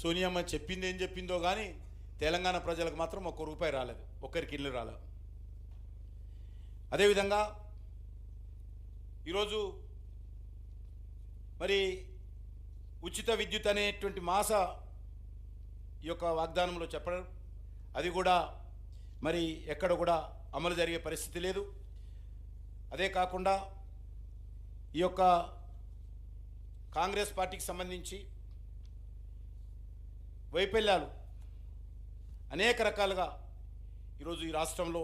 సోనియమ్మ చెప్పింది ఏం చెప్పిందో కానీ తెలంగాణ ప్రజలకు మాత్రం ఒక్క రూపాయి రాలేదు, ఒక్కరికి ఇల్లు రాలేదు. అదేవిధంగా ఈరోజు మరి ఉచిత విద్యుత్ అనేటువంటి మాస ఈ యొక్క వాగ్దానంలో చెప్పడం, అది కూడా మరి ఎక్కడ కూడా అమలు జరిగే పరిస్థితి లేదు. అదే కాకుండా ఈ యొక్క కాంగ్రెస్ పార్టీకి సంబంధించి వైఫల్యాలు అనేక రకాలుగా ఈరోజు ఈ రాష్ట్రంలో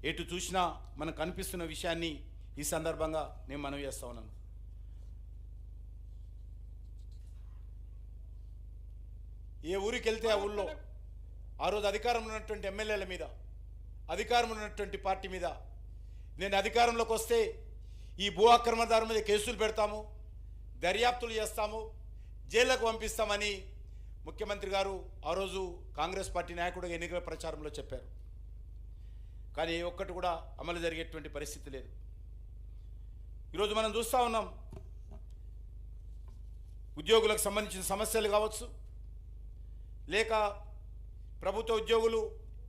ఎటు చూసినా మనకు కనిపిస్తున్న విషయాన్ని ఈ సందర్భంగా నేను మనవి చేస్తా ఉన్నాను. ఏ ఊరికి వెళ్తే ఆ ఊళ్ళో ఆ రోజు అధికారంలో ఉన్నటువంటి ఎమ్మెల్యేల మీద, అధికారంలో ఉన్నటువంటి పార్టీ మీద, నేను అధికారంలోకి వస్తే ఈ భూ ఆక్రమణదారుల మీద కేసులు పెడతాము, దర్యాప్తులు చేస్తాము, జైళ్లకు పంపిస్తామని ముఖ్యమంత్రి గారు ఆ రోజు కాంగ్రెస్ పార్టీ నాయకుడిగా ఎన్నికల ప్రచారంలో చెప్పారు. కానీ ఏ ఒక్కటి కూడా అమలు జరిగేటువంటి పరిస్థితి లేదు. ఈరోజు మనం చూస్తూ ఉన్నాం, ఉద్యోగులకు సంబంధించిన సమస్యలు కావచ్చు, లేక ప్రభుత్వ ఉద్యోగులు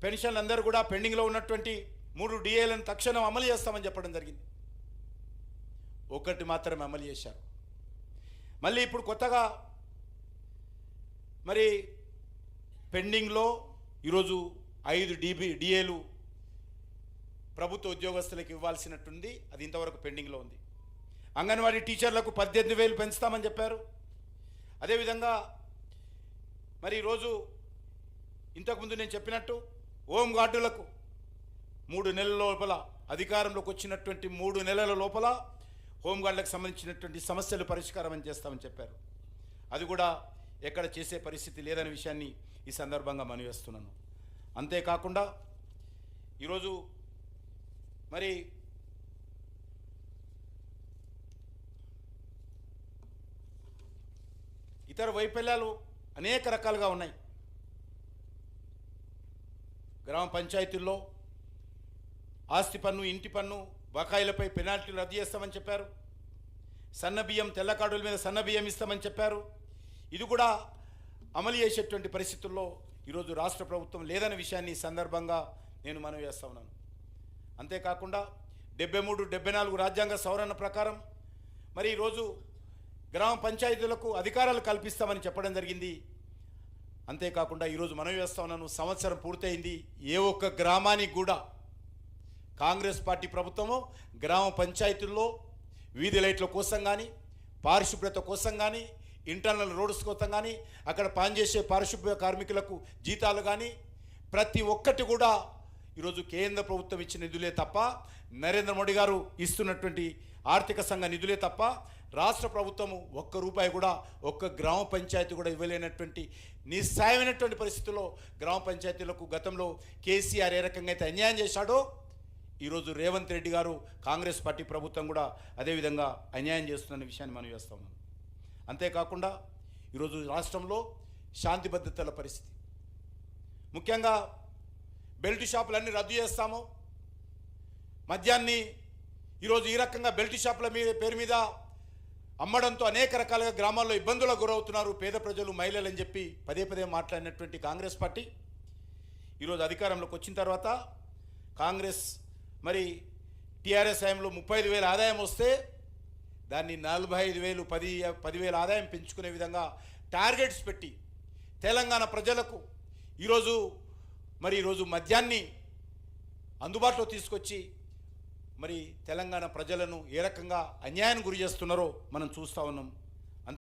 పెన్షన్లు అందరూ కూడా పెండింగ్లో ఉన్నటువంటి 3 డిఏలను తక్షణం అమలు చేస్తామని చెప్పడం జరిగింది. ఒకటి మాత్రమే అమలు చేశారు. మళ్ళీ ఇప్పుడు కొత్తగా మరి పెండింగ్లో ఈరోజు 5 డిఏలు ప్రభుత్వ ఉద్యోగస్తులకు ఇవ్వాల్సినట్టుంది, అది ఇంతవరకు పెండింగ్లో ఉంది. అంగన్వాడీ టీచర్లకు 18,000 పెంచుతామని చెప్పారు. అదేవిధంగా మరి ఈరోజు ఇంతకుముందు నేను చెప్పినట్టు హోమ్ గార్డులకు 3 నెలల లోపల, అధికారంలోకి వచ్చినటువంటి 3 నెలల లోపల హోంగార్డులకు సంబంధించినటువంటి సమస్యలు పరిష్కారం చేస్తామని చెప్పారు. అది కూడా ఎక్కడ చేసే పరిస్థితి లేదనే విషయాన్ని ఈ సందర్భంగా మనవి చేస్తున్నాను. అంతేకాకుండా ఈరోజు మరి ఇతర వైఫల్యాలు అనేక రకాలుగా ఉన్నాయి. గ్రామ పంచాయతీల్లో ఆస్తి పన్ను, ఇంటి పన్ను బకాయిలపై పెనాల్టీలు రద్దు చేస్తామని చెప్పారు. సన్న బియ్యం, తెల్ల కార్డుల మీద సన్న బియ్యం ఇస్తామని చెప్పారు. ఇది కూడా అమలు చేసేటువంటి పరిస్థితుల్లో ఈరోజు రాష్ట్ర ప్రభుత్వం లేదనే విషయాన్ని ఈ సందర్భంగా నేను మనవి చేస్తా ఉన్నాను. అంతేకాకుండా 73, 74 రాజ్యాంగ సవరణ ప్రకారం మరి ఈరోజు గ్రామ పంచాయతీలకు అధికారాలు కల్పిస్తామని చెప్పడం జరిగింది. అంతేకాకుండా ఈరోజు మనవి చేస్తా ఉన్నాను, సంవత్సరం పూర్తయింది, ఏ ఒక్క గ్రామానికి కూడా కాంగ్రెస్ పార్టీ ప్రభుత్వము గ్రామ పంచాయతీల్లో వీధి లైట్ల కోసం కానీ, పారిశుభ్రత కోసం కానీ, ఇంటర్నల్ రోడ్స్ కోసం కానీ, అక్కడ పనిచేసే పారిశుభ్ర కార్మికులకు జీతాలు కానీ ప్రతి ఒక్కటి కూడా ఈరోజు కేంద్ర ప్రభుత్వం ఇచ్చిన నిధులే తప్ప, నరేంద్ర మోడీ గారు ఇస్తున్నటువంటి ఆర్థిక సంఘ నిధులే తప్ప రాష్ట్ర ప్రభుత్వము ఒక్క రూపాయి కూడా ఒక్క గ్రామ పంచాయతీ కూడా ఇవ్వలేనటువంటి నిస్సాయమైనటువంటి పరిస్థితుల్లో గ్రామ పంచాయతీలకు గతంలో కేసీఆర్ ఏ రకంగా అయితే అన్యాయం చేశాడో ఈరోజు రేవంత్ రెడ్డి గారు కాంగ్రెస్ పార్టీ ప్రభుత్వం కూడా అదేవిధంగా అన్యాయం చేస్తున్న విషయాన్ని మనం చేస్తా ఉన్నాం. అంతేకాకుండా ఈరోజు రాష్ట్రంలో శాంతి భద్రతల పరిస్థితి, ముఖ్యంగా బెల్ట్ షాపులన్నీ రద్దు చేస్తాము, మద్యాన్ని ఈరోజు ఈ రకంగా బెల్ట్ షాపుల పేరు మీద అమ్మడంతో అనేక రకాలుగా గ్రామాల్లో ఇబ్బందులకు గురవుతున్నారు పేద ప్రజలు, మహిళలు అని చెప్పి పదే మాట్లాడినటువంటి కాంగ్రెస్ పార్టీ ఈరోజు అధికారంలోకి వచ్చిన తర్వాత కాంగ్రెస్ మరి టీఆర్ఎస్ హయాంలో 35,000 ఆదాయం వస్తే దాన్ని 45,000, 10,000 ఆదాయం పెంచుకునే విధంగా టార్గెట్స్ పెట్టి తెలంగాణ ప్రజలకు ఈరోజు మద్యాన్ని అందుబాటులో తీసుకొచ్చి మరి తెలంగాణ ప్రజలను ఏ రకంగా అన్యాయానికి గురి చేస్తున్నారో మనం చూస్తూ ఉన్నాం.